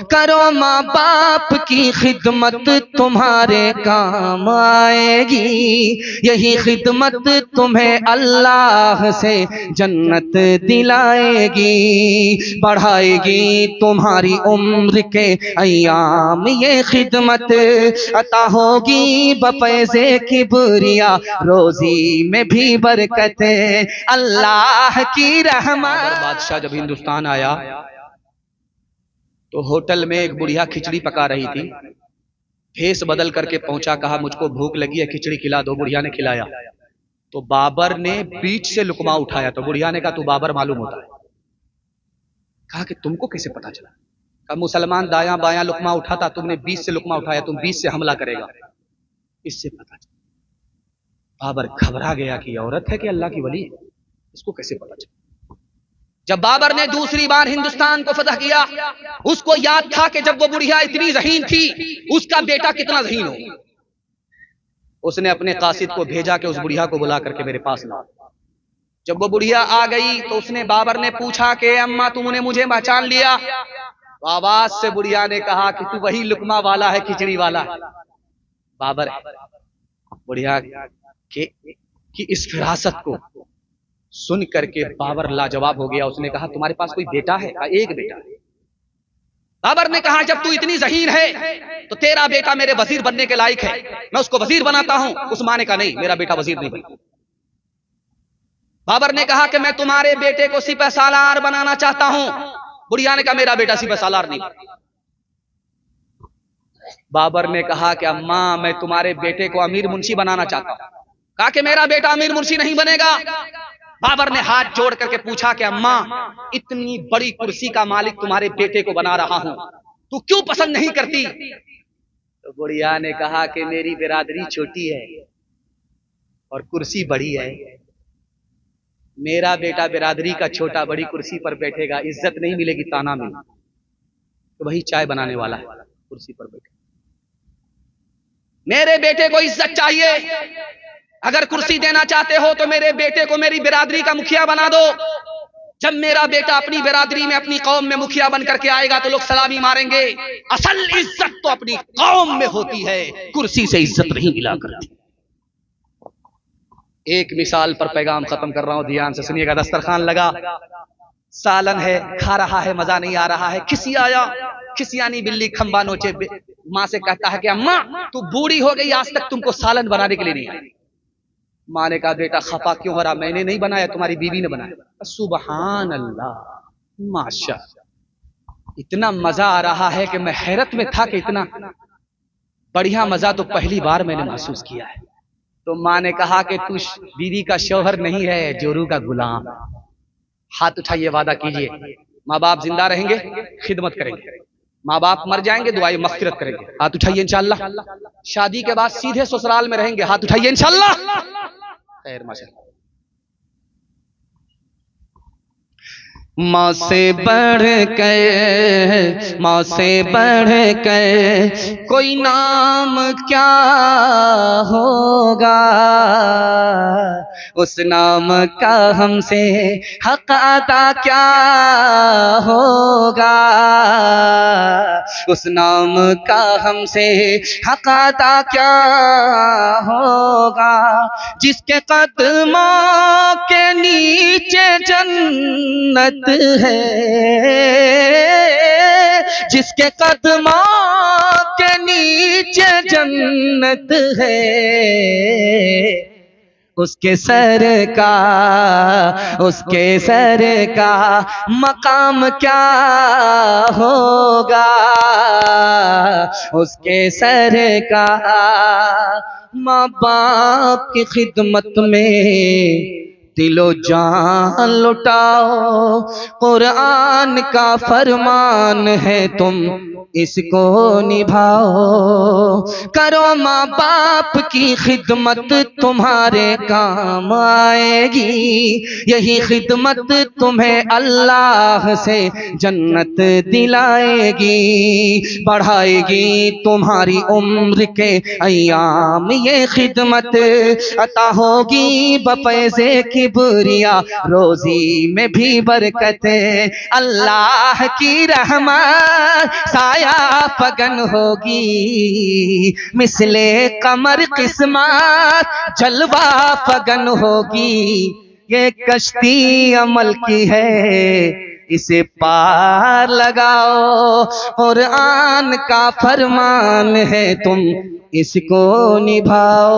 करो माँ बाप की खिदमत तुम्हारे काम आएगी। यही खिदमत तुम्हें अल्लाह से जन्नत दिलाएगी, बढ़ाएगी तुम्हारी उम्र के अय्याम। ये खिदमत अता होगी बफैज़े किबरिया, रोजी में भी बरकत अल्लाह की रहमत। बादशाह जब हिंदुस्तान आया तो होटल में एक बुढ़िया खिचड़ी पका रही थी। भेष बदल करके पहुंचा, कहा मुझको भूख लगी है, खिचड़ी खिला दो। बुढ़िया ने खिलाया तो बाबर ने बीच से लुकमा उठाया तो बुढ़िया ने कहा तू बाबर मालूम होता है? कहा कि तुमको कैसे पता चला? कहा मुसलमान दायां बायां लुकमा उठाता, तुमने बीच से लुकमा उठाया, तुम बीच से हमला करेगा, इससे पता चला। बाबर घबरा गया कि औरत है कि अल्लाह की वली है, इसको कैसे पता चला? जब बाबर ने दूसरी बार हिंदुस्तान को फतह किया, उसको याद था कि जब वो बुढ़िया इतनी ज़हीन थी, उसका बेटा कितना ज़हीन हो। उसने अपने कासिद को भेजा कि उस बुढ़िया को बुला करके मेरे पास लाओ। जब वो बुढ़िया आ गई तो उसने बाबर ने पूछा कि अम्मा तुमने मुझे पहचान लिया? तो आवाज से बुढ़िया ने कहा कि तू वही लुकमा वाला है, खिचड़ी वाला है। बाबर बुढ़िया कि इस फिरासत को सुन करके बाबर लाजवाब हो गया। उसने कहा तुम्हारे पास कोई बेटा है? कहा एक बेटा। बाबर ने कहा जब तू इतनी ज़हीन है तो तेरा बेटा मेरे वजीर बनने के लायक है, मैं उसको वजीर बनाता हूं। उस माँ ने कहा नहीं, मेरा बेटा वजीर नहीं बनेगा। बाबर ने कहा कि मैं तुम्हारे बेटे को सिपह सालार बनाना चाहता हूं। बुढ़िया ने कहा मेरा बेटा सिपह सालार नहीं बनेगा। बाबर ने कहा कि अम्मा मैं तुम्हारे बेटे को अमीर मुंशी बनाना चाहता हूं। कहा कि मेरा बेटा अमीर मुंशी नहीं बनेगा। बाबर ने हाथ जोड़ करके पूछा कि अम्मा इतनी बड़ी कुर्सी का मालिक तुम्हारे बेटे को बना रहा हूं, तू क्यों पसंद नहीं करती? तो बुढ़िया ने कहा कि मेरी बिरादरी छोटी है और कुर्सी बड़ी है, मेरा बेटा बिरादरी का छोटा बड़ी कुर्सी पर बैठेगा, इज्जत नहीं मिलेगी, ताना मिलेगा। तो वही चाय बनाने वाला है, कुर्सी पर बैठे। मेरे बेटे को इज्जत चाहिए, अगर कुर्सी देना चाहते हो तो मेरे बेटे को मेरी बिरादरी का मुखिया बना दो। जब मेरा बेटा अपनी बिरादरी में अपनी कौम में मुखिया बन करके आएगा तो लोग सलामी मारेंगे। असल इज्जत तो अपनी कौम में होती है, कुर्सी से इज्जत नहीं मिला करती। एक मिसाल पर पैगाम खत्म कर रहा हूं, ध्यान से सुनिएगा। दस्तरखान लगा, सालन है, खा रहा है, मजा नहीं आ रहा है। खिसी आया, खिसियानी बिल्ली खंबा नोचे माँ से कहता है कि अम्मा तू बूढ़ी हो गई, आज तक तुमको सालन बनाने के लिए नहीं आई। माँ ने कहा बेटा खफा क्यों हो रहा? मैंने नहीं बनाया, तुम्हारी बीवी ने बनाया। सुबहान अल्लाह, माशाअल्लाह, इतना मजा आ रहा है कि मैं हैरत में था कि इतना बढ़िया मजा तो पहली बार मैंने महसूस किया है। तो माँ ने कहा कि तू बीवी का शौहर नहीं है, जोरू का गुलाम। हाथ उठाइए, वादा कीजिए माँ बाप जिंदा रहेंगे खिदमत करेंगे, माँ बाप मर जाएंगे दुआई मग़फ़िरत करेंगे। हाथ उठाइए इंशाअल्लाह। शादी के बाद सीधे ससुराल में रहेंगे, हाथ उठाइए इंशाअल्लाह। खैर माशाअल्लाह। माँ से बढ़ कर, माँ से बढ़ कर कोई नाम क्या होगा, उस नाम का हमसे हक अदा क्या होगा, उस नाम का हमसे हक अदा क्या होगा। जिसके कदमों के नीचे जन्नत है, जिसके कदमों के नीचे जन्नत है, उसके सर का मकाम क्या होगा, उसके सर का। माँ बाप की खिदमत में दिलो जान लुटाओ, कुरान का फरमान है तुम इसको निभाओ। करो माँ बाप की खिदमत तुम्हारे काम आएगी, यही खिदमत तुम्हें अल्लाह से जन्नत दिलाएगी, बढ़ाएगी तुम्हारी उम्र के अय्याम। ये खिदमत अता होगी बफैज़े किबरिया, रोजी में भी बरकत अल्लाह की रहमत। साया फगन होगी, मिसले कमर किस्मत जलवा फगन होगी। ये कश्ती अमल की है, इसे पार लगाओ, कुरान का फरमान है तुम इसको निभाओ।